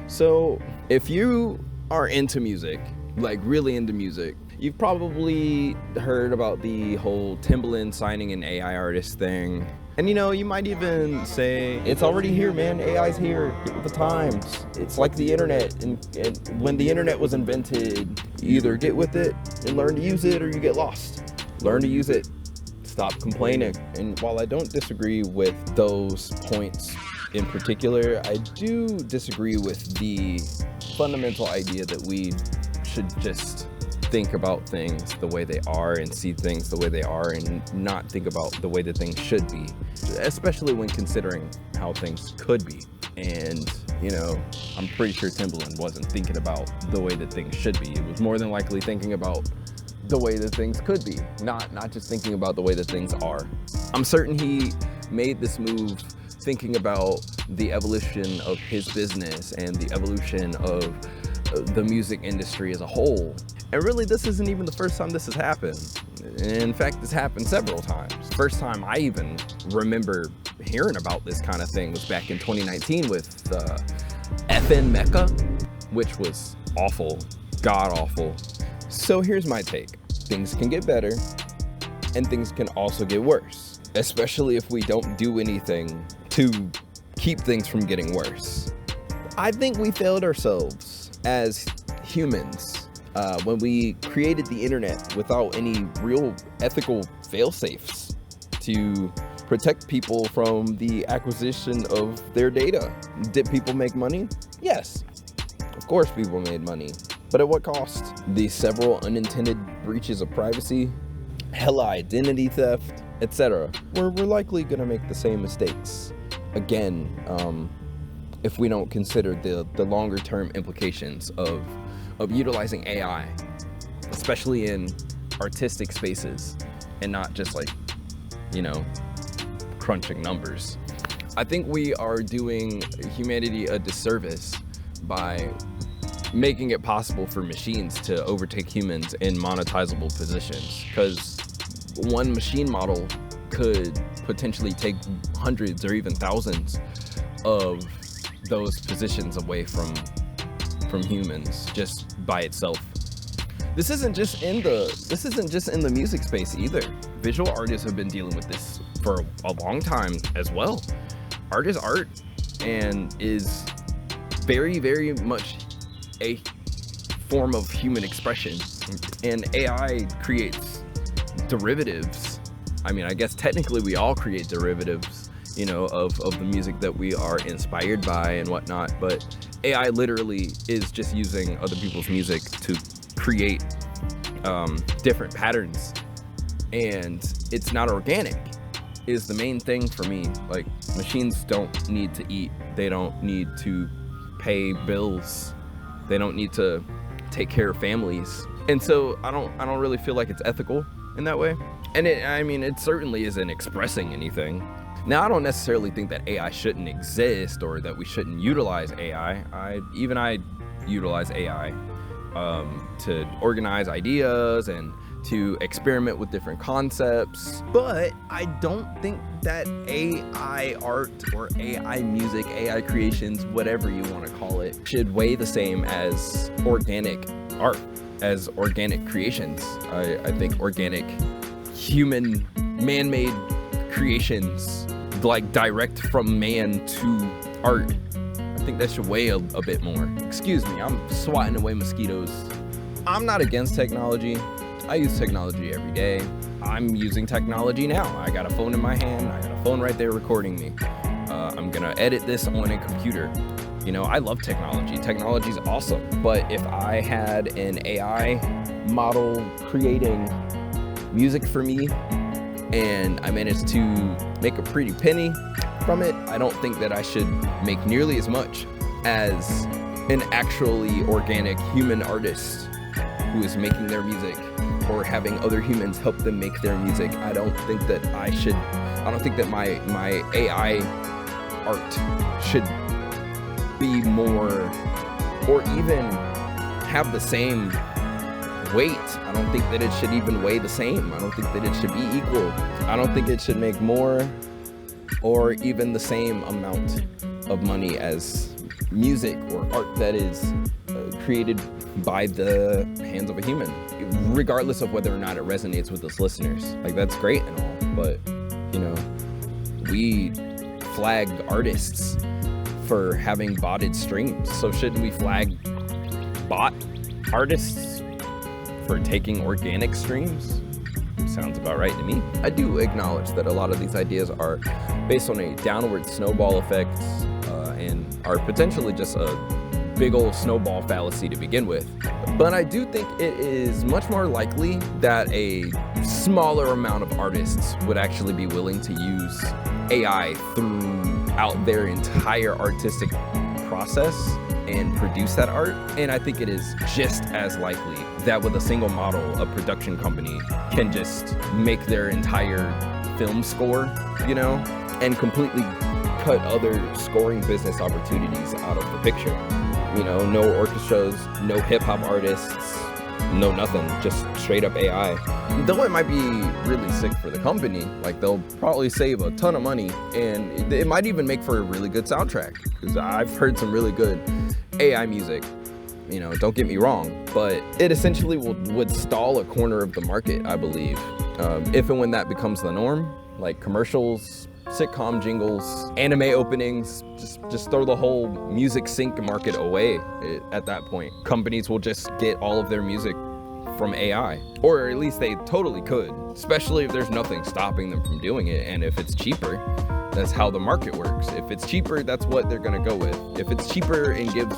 So if you are into music, like really into music, you've probably heard about the whole Timbaland signing an AI artist thing. And you might even say, it's already here, man. AI's here. Get with the times. It's like the internet. And when the internet was invented, you either get with it and learn to use it, or you get lost. Learn to use it. Stop complaining. And while I don't disagree with those points in particular, I do disagree with the fundamental idea that we should just think about things the way they are and see things the way they are and not think about the way that things should be, especially when considering how things could be. And I'm pretty sure Timbaland wasn't thinking about the way that things should be. It was more than likely thinking about the way that things could be, not just thinking about the way that things are. I'm certain he made this move thinking about the evolution of his business and the evolution of the music industry as a whole. And really, this isn't even the first time this has happened. In fact, this happened several times. First time I even remember hearing about this kind of thing was back in 2019 with FN Mecca, which was awful, god awful. So here's my take. Things can get better, and things can also get worse, especially if we don't do anything to keep things from getting worse. I think we failed ourselves as humans when we created the internet without any real ethical fail-safes to protect people from the acquisition of their data. Did people make money? Yes, of course people made money. But at what cost? The several unintended breaches of privacy, hella identity theft, etc. We're likely gonna make the same mistakes again if we don't consider the longer term implications of utilizing AI, especially in artistic spaces and not just crunching numbers. I think we are doing humanity a disservice by making it possible for machines to overtake humans in monetizable positions, because one machine model could potentially take hundreds or even thousands of those positions away from humans just by itself. This isn't just in the music space either. Visual artists have been dealing with this for a long time as well. Art is art and is very, very much a form of human expression, and AI creates derivatives. I mean, I guess technically we all create derivatives, of the music that we are inspired by and whatnot, but AI literally is just using other people's music to create different patterns, and it's not organic is the main thing for me. Like, machines don't need to eat, they don't need to pay bills, they don't need to take care of families, and so I don't really feel like it's ethical in that way. And it certainly isn't expressing anything. Now, I don't necessarily think that AI shouldn't exist or that we shouldn't utilize AI. I utilize AI to organize ideas and to experiment with different concepts, but I don't think that AI art or AI music, AI creations, whatever you want to call it, should weigh the same as organic art, as organic creations. I think organic, human, man-made creations, like direct from man to art, I think that should weigh a bit more. Excuse me, I'm swatting away mosquitoes. I'm not against technology. I use technology every day. I'm using technology now. I got a phone in my hand. I got a phone right there recording me. I'm gonna edit this on a computer. I love technology. Technology's awesome. But if I had an AI model creating music for me and I managed to make a pretty penny from it, I don't think that I should make nearly as much as an actually organic human artist who is making their music or having other humans help them make their music. I don't think that my AI art should be more or even have the same weight. I don't think that it should even weigh the same. I don't think that it should be equal. I don't think it should make more or even the same amount of money as music or art that is created by the hands of a human, regardless of whether or not it resonates with its listeners. Like, that's great and all, but you know, we flag artists for having botted streams, so shouldn't we flag bot artists for taking organic streams? Sounds about right to me. I do acknowledge that a lot of these ideas are based on a downward snowball effect and are potentially just a big old snowball fallacy to begin with. But I do think it is much more likely that a smaller amount of artists would actually be willing to use AI throughout their entire artistic process and produce that art. And I think it is just as likely that with a single model, a production company can just make their entire film score, you know, and completely cut other scoring business opportunities out of the picture. You know, no orchestras, no hip hop artists, no nothing, just straight up AI. Though it might be really sick for the company, like they'll probably save a ton of money, and it might even make for a really good soundtrack, because I've heard some really good AI music. You know, don't get me wrong, but it essentially would stall a corner of the market, I believe, if and when that becomes the norm. Like commercials, sitcom jingles, anime openings, just throw the whole music sync market away at that point. Companies will just get all of their music from AI, or at least they totally could, especially if there's nothing stopping them from doing it. And if it's cheaper, that's how the market works. If it's cheaper, that's what they're gonna go with. If it's cheaper and gives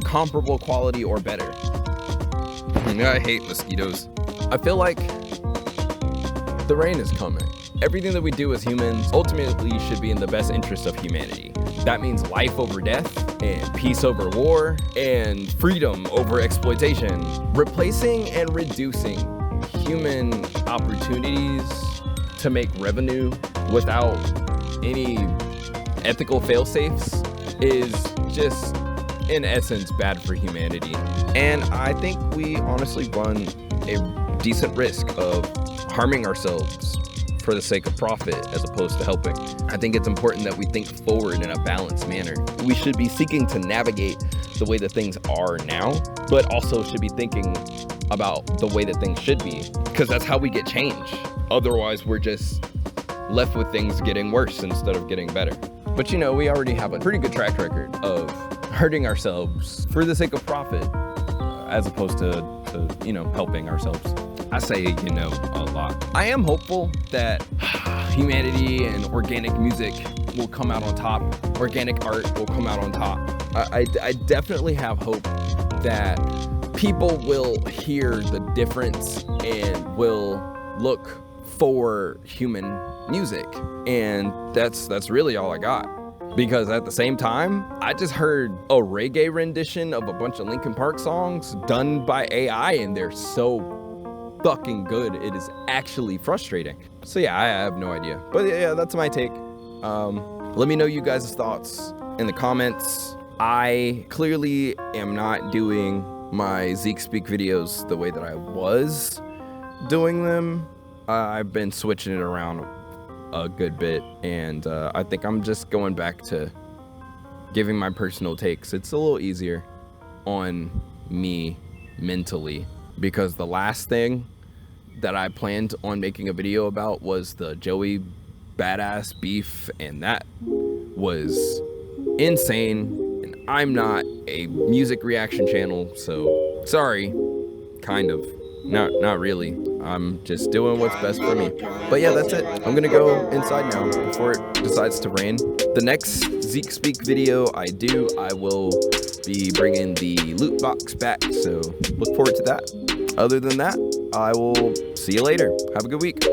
comparable quality or better. I hate mosquitoes. I feel like the rain is coming. Everything that we do as humans ultimately should be in the best interest of humanity. That means life over death, and peace over war, and freedom over exploitation. Replacing and reducing human opportunities to make revenue without any ethical fail-safes is just, in essence, bad for humanity. And I think we honestly run a decent risk of harming ourselves for the sake of profit as opposed to helping. I think it's important that we think forward in a balanced manner. We should be seeking to navigate the way that things are now, but also should be thinking about the way that things should be, because that's how we get change. Otherwise, we're just left with things getting worse instead of getting better. But you know, we already have a pretty good track record of hurting ourselves for the sake of profit, as opposed to you know, helping ourselves. I say, you know, a lot. I am hopeful that humanity and organic music will come out on top. Organic art will come out on top. I definitely have hope that people will hear the difference and will look for human music. And that's really all I got. Because at the same time, I just heard a reggae rendition of a bunch of Linkin Park songs done by AI, and they're so fucking good. It is actually frustrating. So yeah, I have no idea. But yeah, that's my take. Let me know you guys' thoughts in the comments. I clearly am not doing my Xeke Speak videos the way that I was doing them. I've been switching it around a good bit, and I think I'm just going back to giving my personal takes. It's a little easier on me mentally, because the last thing that I planned on making a video about was the Joey Badass beef, and that was insane. And I'm not a music reaction channel, so sorry, kind of. Not really. I'm just doing what's best for me. But yeah, that's it. I'm gonna go inside now before it decides to rain. The next Xeke Speak video I do, I will be bringing the loot box back, so look forward to that. Other than that, I will see you later. Have a good week.